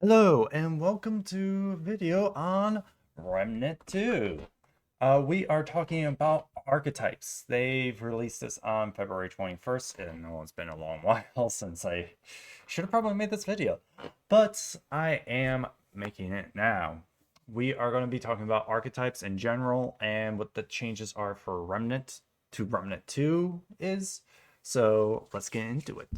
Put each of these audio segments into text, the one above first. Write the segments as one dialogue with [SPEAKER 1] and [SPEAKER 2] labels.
[SPEAKER 1] Hello and welcome to a video on Remnant 2. We are talking about archetypes. They've released this on February 21st, and I know it's been a long while since I should have probably made this video, but I am making it now. We are going to be talking about archetypes in general and what the changes are for Remnant to Remnant 2 is. So let's get into it.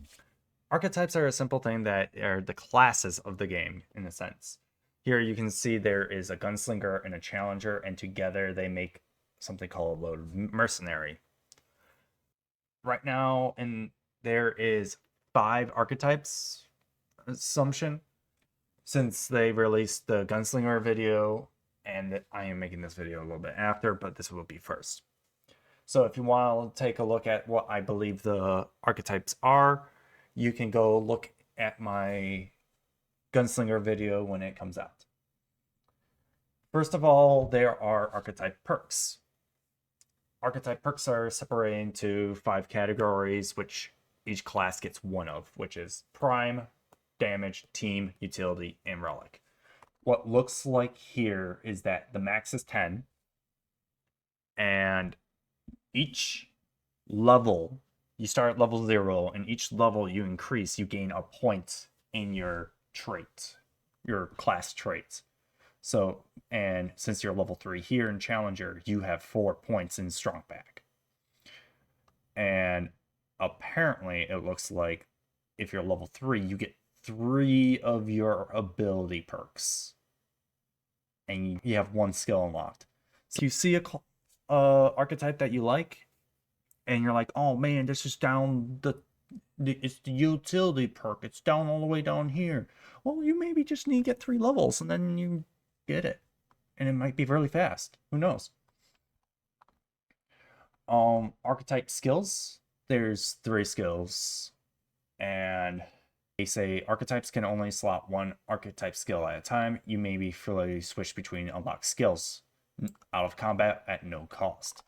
[SPEAKER 1] Archetypes are a simple thing that are the classes of the game, in a sense. Here you can see there is a gunslinger and a challenger, and together they make something called a load mercenary. Right now, and there is 5 archetypes assumption, since they released the gunslinger video, and I am making this video a little bit after, but this will be first. So if you want to take a look at what I believe the archetypes are, you can go look at my gunslinger video when it comes out. First of all, there are archetype perks. Archetype perks are separated into 5 categories, which each class gets one of, which is prime, damage, team, utility, and relic. What looks like here is that the max is 10, and each level, you start at level 0, and each level you increase, you gain a point in your trait, your class traits. So, and since you're level 3 here in Challenger, you have 4 points in Strong Back. And apparently, it looks like if you're level 3, you get 3 of your ability perks. And you have 1 skill unlocked. So you see a archetype that you like, and you're like, oh man, this is down it's the utility perk. It's down all the way down here. Well, you maybe just need to get 3 levels, and then you get it. And it might be really fast. Who knows? Archetype skills. There's 3 skills. And they say archetypes can only slot 1 archetype skill at a time. You may be freely switch between unlocked skills out of combat at no cost.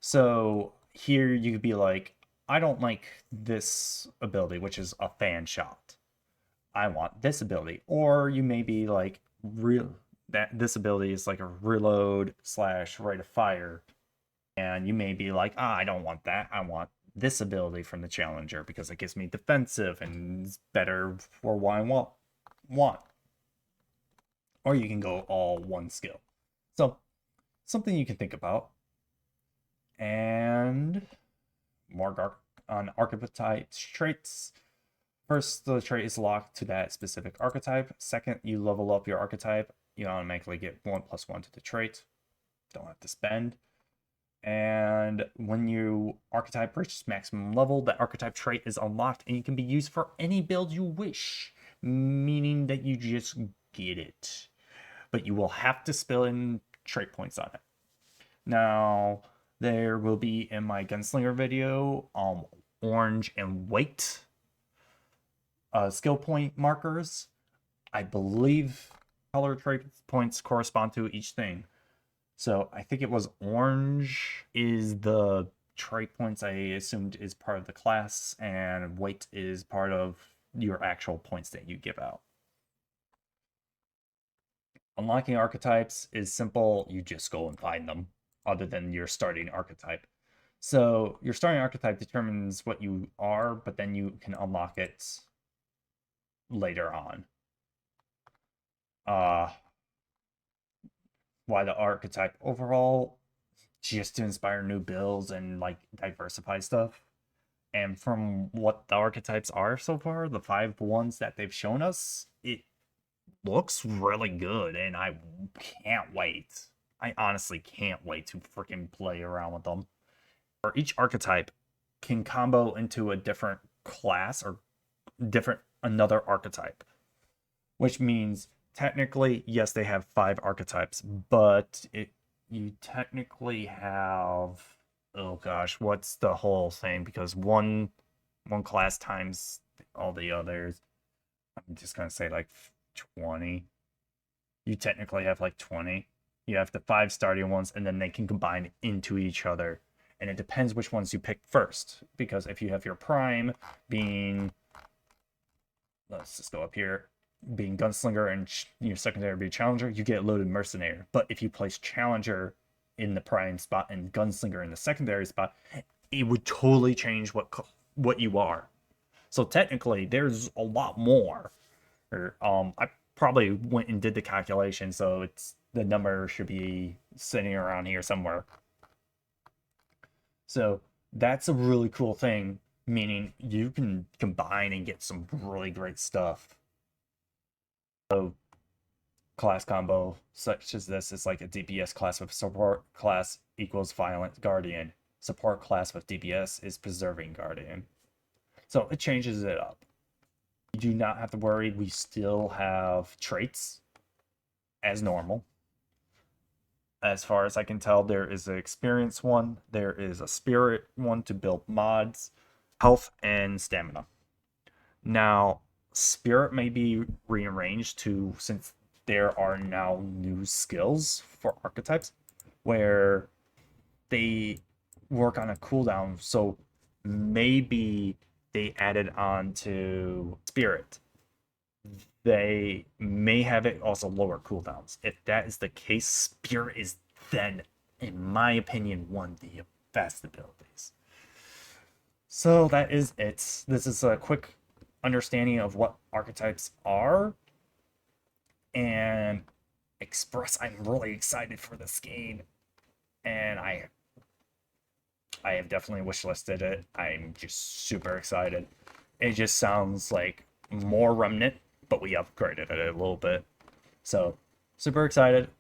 [SPEAKER 1] So here you could be like, I don't like this ability, which is a fan shot. I want this ability. Or you may be like, that this ability is like a reload / rate of fire. And you may be like, I don't want that. I want this ability from the challenger because it gives me defensive and it's better for what I want. Or you can go all 1 skill. So something you can think about. And more on archetype traits. First, the trait is locked to that specific archetype. Second, you level up your archetype. You automatically get 1+1 to the trait. Don't have to spend. And when your archetype reaches maximum level, the archetype trait is unlocked and it can be used for any build you wish, meaning that you just get it. But you will have to spend trait points on it. Now, there will be in my gunslinger video orange and white skill point markers. I believe color trait points correspond to each thing. So I think it was orange is the trait points I assumed is part of the class, and white is part of your actual points that you give out. Unlocking archetypes is simple. You just go and find them, other than your starting archetype. So your starting archetype determines what you are, but then you can unlock it later on. Why the archetype overall? Just to inspire new builds and like diversify stuff. And from what the archetypes are so far, the 5 ones that they've shown us, it looks really good, and I can't wait. I honestly can't wait to freaking play around with them. Or each archetype can combo into a different class or another archetype, which means technically, yes, they have 5 archetypes, but you technically have, oh gosh, what's the whole thing? Because one class times all the others. I'm just gonna say like 20. You technically have like 20. You have the 5 starting ones, and then they can combine into each other. And it depends which ones you pick first. Because if you have your prime being, let's just go up here. being Gunslinger and your secondary be Challenger, you get loaded Mercenary. But if you place Challenger in the prime spot and Gunslinger in the secondary spot, it would totally change what you are. So technically, there's a lot more. I probably went and did the calculation, so the number should be sitting around here somewhere. So that's a really cool thing, meaning you can combine and get some really great stuff. So class combo such as this is like a DPS class with support class equals violent guardian. Support class with DPS is preserving guardian. So it changes it up. You do not have to worry. We still have traits as normal. As far as I can tell, there is an experience one, there is a spirit one to build mods, health, and stamina. Now, spirit may be rearranged to, since there are now new skills for archetypes where they work on a cooldown. So maybe they added on to spirit. They may have it also lower cooldowns. If that is the case, spirit is then, in my opinion, one of the best abilities. So that is it. This is a quick understanding of what archetypes are and express I'm really excited for this game, and I have definitely wishlisted it. I'm just super excited. It just sounds like more Remnant, but we upgraded it a little bit. So super excited.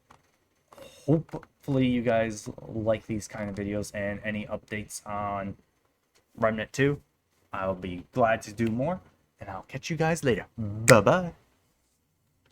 [SPEAKER 1] Hopefully you guys like these kind of videos, and any updates on Remnant 2, I'll be glad to do more, and I'll catch you guys later. Bye bye.